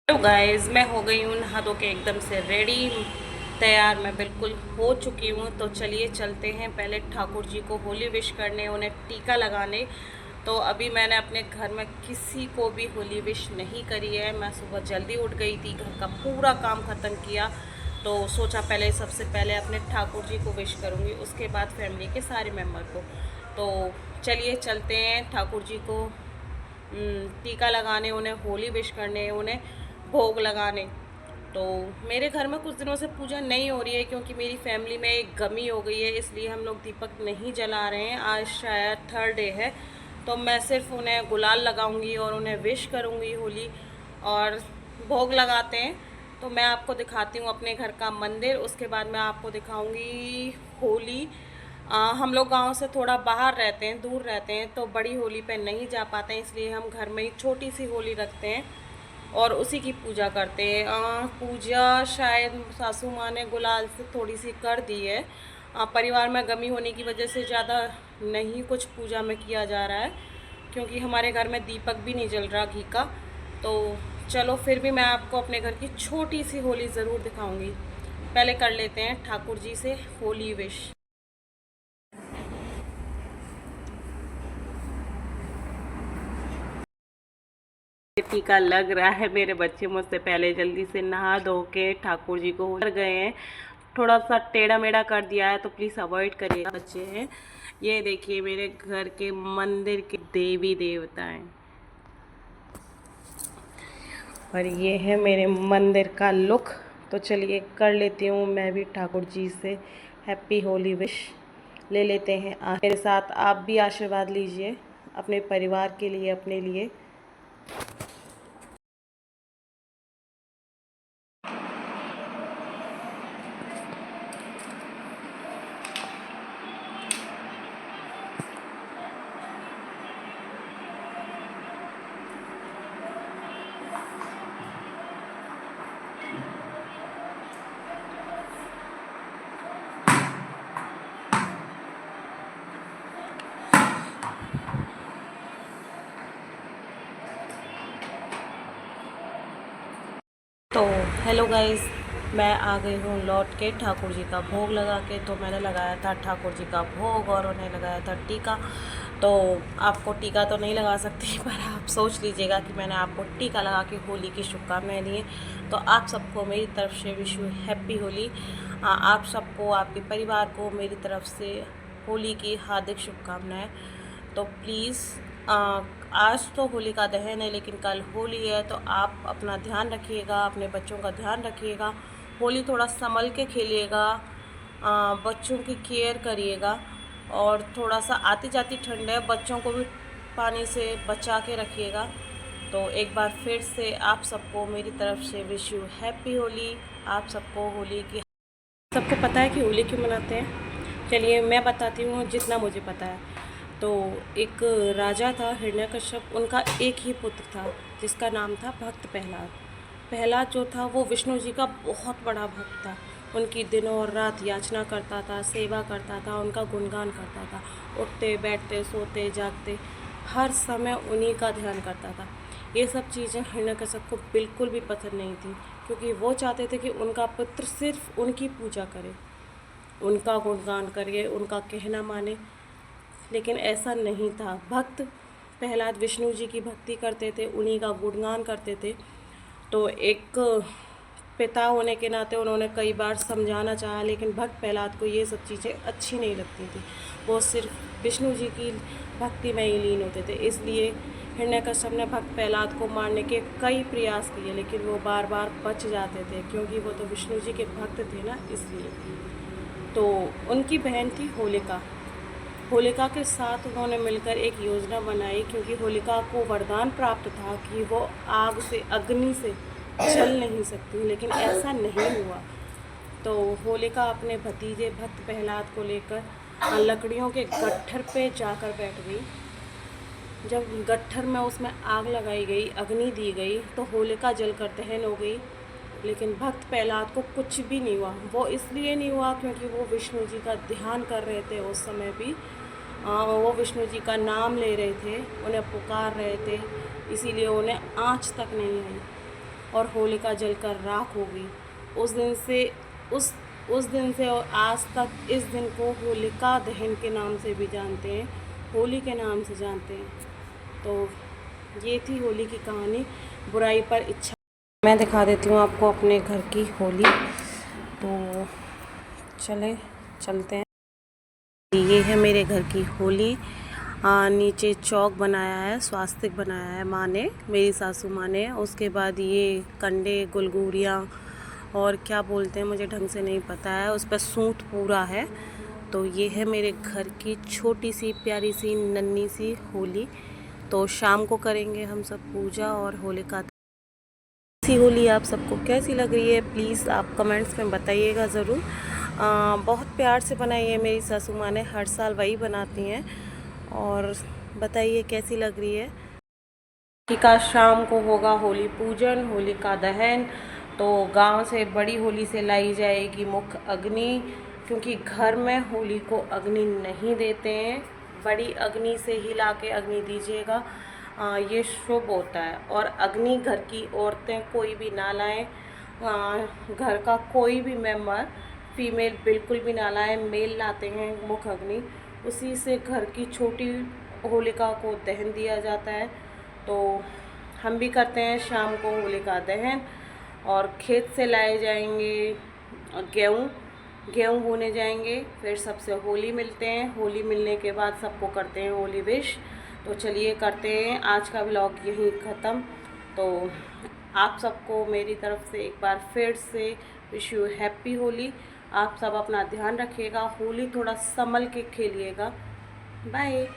Hello guys, मैं हो गई हूँ नहा धो के एकदम से रेडी तैयार। मैं बिल्कुल हो चुकी हूँ। तो चलिए चलते हैं पहले ठाकुर जी को होली विश करने, उन्हें टीका लगाने। तो अभी मैंने अपने घर में किसी को भी होली विश नहीं करी है। मैं सुबह जल्दी उठ गई थी, घर का पूरा काम ख़त्म किया। तो सोचा पहले सबसे पहले अपने ठाकुर जी को विश करूँगी, उसके बाद फैमिली के सारे मेम्बर को। तो चलिए चलते हैं ठाकुर जी को टीका लगाने, उन्हें होली विश करने, उन्हें भोग लगाने। तो मेरे घर में कुछ दिनों से पूजा नहीं हो रही है क्योंकि मेरी फैमिली में एक गमी हो गई है, इसलिए हम लोग दीपक नहीं जला रहे हैं। आज शायद थर्ड डे है। तो मैं सिर्फ उन्हें गुलाल लगाऊंगी और उन्हें विश करूंगी होली, और भोग लगाते हैं। तो मैं आपको दिखाती हूँ अपने घर का मंदिर, उसके बाद मैं आपको दिखाऊंगी होली। हम लोग गांव से थोड़ा बाहर रहते हैं, दूर रहते हैं, तो बड़ी होली पे नहीं जा पाते हैं, इसलिए हम घर में ही छोटी सी होली रखते हैं और उसी की पूजा करते हैं। पूजा शायद सासू माँ ने गुलाल से थोड़ी सी कर दी है। परिवार में गमी होने की वजह से ज़्यादा नहीं कुछ पूजा में किया जा रहा है, क्योंकि हमारे घर में दीपक भी नहीं जल रहा घी का। तो चलो फिर भी मैं आपको अपने घर की छोटी सी होली ज़रूर दिखाऊंगी। पहले कर लेते हैं ठाकुर जी से होली विश। टीका लग रहा है। मेरे बच्चे मुझसे पहले जल्दी से नहा धो के ठाकुर जी को कर गए हैं। थोड़ा सा टेढ़ा मेढ़ा कर दिया है तो प्लीज़ अवॉइड करिएगा, बच्चे हैं। ये देखिए मेरे घर के मंदिर के देवी देवता हैं, और ये है मेरे मंदिर का लुक। तो चलिए कर लेती हूँ मैं भी ठाकुर जी से हैप्पी होली विश। ले लेते हैं मेरे साथ आप भी आशीर्वाद लीजिए अपने परिवार के लिए, अपने लिए। तो हेलो गाइस, मैं आ गई हूँ लौट के ठाकुर जी का भोग लगा के। तो मैंने लगाया था ठाकुर जी का भोग और उन्हें लगाया था टीका। तो आपको टीका तो नहीं लगा सकती पर आप सोच लीजिएगा कि मैंने आपको टीका लगा के होली की शुभकामनाएं दी हैं। तो आप सबको मेरी तरफ से विश यू हैप्पी होली। आप सबको, आपके परिवार को मेरी तरफ से होली की हार्दिक शुभकामनाएं। तो प्लीज़ आज तो होलिका दहन है, लेकिन कल होली है, तो आप अपना ध्यान रखिएगा, अपने बच्चों का ध्यान रखिएगा। होली थोड़ा संभल के खेलिएगा, बच्चों की केयर करिएगा। और थोड़ा सा आती जाती ठंड है, बच्चों को भी पानी से बचा के रखिएगा। तो एक बार फिर से आप सबको मेरी तरफ से विश यू हैप्पी होली। आप सबको होली की, सबको पता है कि होली क्यों मनाते हैं? चलिए मैं बताती हूँ जितना मुझे पता है। तो एक राजा था हिरण्यकश्यप, उनका एक ही पुत्र था जिसका नाम था भक्त प्रहलाद। प्रहलाद जो था वो विष्णु जी का बहुत बड़ा भक्त था। उनकी दिनों और रात याचना करता था, सेवा करता था, उनका गुणगान करता था। उठते बैठते सोते जागते हर समय उन्हीं का ध्यान करता था। ये सब चीज़ें हिरण्यकश्यप को बिल्कुल भी पसंद नहीं थी, क्योंकि वो चाहते थे कि उनका पुत्र सिर्फ उनकी पूजा करे, उनका गुणगान करे, उनका कहना माने। लेकिन ऐसा नहीं था। भक्त प्रहलाद विष्णु जी की भक्ति करते थे, उन्हीं का गुणगान करते थे। तो एक पिता होने के नाते उन्होंने कई बार समझाना चाहा, लेकिन भक्त प्रहलाद को ये सब चीज़ें अच्छी नहीं लगती थी। वो सिर्फ विष्णु जी की भक्ति में ही लीन होते थे। इसलिए हिरण्यकश्यप ने भक्त प्रहलाद को मारने के कई प्रयास किए, लेकिन वो बार बार बच जाते थे, क्योंकि वो तो विष्णु जी के भक्त थे ना, इसलिए। तो उनकी बहन थी होलिका। होलिका के साथ उन्होंने मिलकर एक योजना बनाई, क्योंकि होलिका को वरदान प्राप्त था कि वो आग से, अग्नि से जल नहीं सकती, लेकिन ऐसा नहीं हुआ। तो होलिका अपने भतीजे भक्त प्रहलाद को लेकर लकड़ियों के गट्ठर पे जाकर बैठ गई। जब गट्ठर में उसमें आग लगाई गई, अग्नि दी गई, तो होलिका जलकर दहन हो गई। लेकिन भक्त प्रहलाद को कुछ भी नहीं हुआ। वो इसलिए नहीं हुआ क्योंकि वो विष्णु जी का ध्यान कर रहे थे उस समय भी। वो विष्णु जी का नाम ले रहे थे, उन्हें पुकार रहे थे, इसीलिए उन्हें आँच तक नहीं आई। और होलिका जलकर राख हो गई। उस दिन से उस दिन से और आज तक इस दिन को होलिका दहन के नाम से भी जानते हैं, होली के नाम से जानते हैं। तो ये थी होली की कहानी, बुराई पर इच्छा। मैं दिखा देती हूँ आपको अपने घर की होली। तो चलते हैं। ये है मेरे घर की होली। नीचे चौक बनाया है, स्वास्तिक बनाया है माँ ने, मेरी सासू माँ ने। उसके बाद ये कंडे, गुलगुरियाँ और क्या बोलते हैं मुझे ढंग से नहीं पता है, उस पर सूत पूरा है। तो ये है मेरे घर की छोटी सी प्यारी सी नन्ही सी होली। तो शाम को करेंगे हम सब पूजा और होलिका। सी होली आप सबको कैसी लग रही है प्लीज़ आप कमेंट्स में बताइएगा ज़रूर। बहुत प्यार से बनाई है मेरी सासू माँ ने, हर साल वही बनाती हैं। और बताइए कैसी लग रही है। का शाम को होगा होली पूजन, होलिका दहन। तो गांव से बड़ी होली से लाई जाएगी मुख्य अग्नि, क्योंकि घर में होली को अग्नि नहीं देते हैं, बड़ी अग्नि से ही ला के अग्नि दीजिएगा, ये शुभ होता है। और अग्नि घर की औरतें कोई भी ना लाएं, घर का कोई भी मेंबर फीमेल बिल्कुल भी ना लाएं, मेल लाते हैं मुख्य अग्नि, उसी से घर की छोटी होलिका को दहन दिया जाता है। तो हम भी करते हैं शाम को होलिका दहन। और खेत से लाए जाएंगे गेहूँ बोने जाएंगे, फिर सबसे होली मिलते हैं। होली मिलने के बाद सबको करते हैं होली विश। तो चलिए करते हैं आज का व्लॉग यहीं ख़त्म। तो आप सबको मेरी तरफ से एक बार फिर से विश यू हैप्पी होली। आप सब अपना ध्यान रखिएगा, होली थोड़ा संभल के खेलिएगा। बाय।